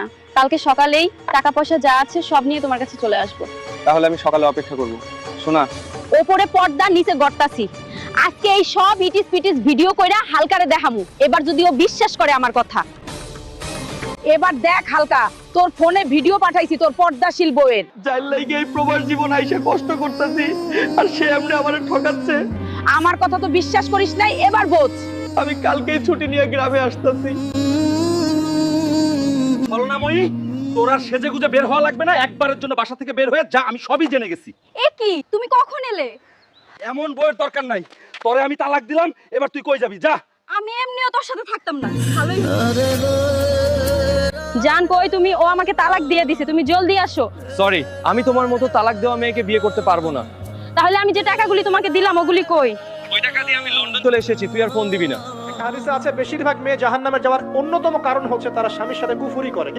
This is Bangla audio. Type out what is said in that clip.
না, কালকে সকালেই টাকা পয়সা যা আছে সব নিয়ে তোমার কাছে চলে আসবো। তাহলে আমি সকালে অপেক্ষা করব। শোনা, ওপরে পর্দা নিচে গর্তাছি। আজকে এই সব ইটিস পিটিস ভিডিও কইরা হালকারে দেখামু। এবার যদি ও বিশ্বাস করে আমার কথা। এবার দেখ হালকা, তোর ফোনে ভিডিও পাঠাইছি তোর পর্দাশীল বউয়ের। যার লাগি এই প্রবাস জীবন আইসা কষ্ট করতেছি আর সে এমনি আমারে ঠকাচ্ছে। আমার কথা তো বিশ্বাস করিস নাই, এবার বোঝ। আমি কালকেই ছুটি নিয়ে গ্রামে আসতেছি। করুণাময়ী, তোর আর সেজে গুজে বের হওয়া লাগবে না, একবারের জন্য বাসা থেকে বের হয়ে যা, আমি সবই জেনে গেছি। এ কি, তুমি কখন এলে? এমন বইয়ের দরকার নাই, তোরে আমি তালাক দিলাম, এবার তুই কই যাবি, যা। আমি এমনিও তোর সাথে থাকতাম না, ভালোই। জান কই তুমি? ও আমাকে তালাক দিয়ে দিছে, তুমি জলদি আসো। সরি, আমি তোমার মতো তালাক দেওয়া মেয়েকে বিয়ে করতে পারবো না। তাহলে আমি যে টাকাগুলি তোমাকে দিলাম ওগুলি কই? ওই টাকা দিয়ে আমি লন্ডন চলে এসেছি, তুই আর ফোন দিবি না। হাদিসে আছে বেশিরভাগ মেয়ে জাহান্নামে যাওয়ার অন্যতম কারণ হচ্ছে তারা স্বামীর সাথে কুফরি করে।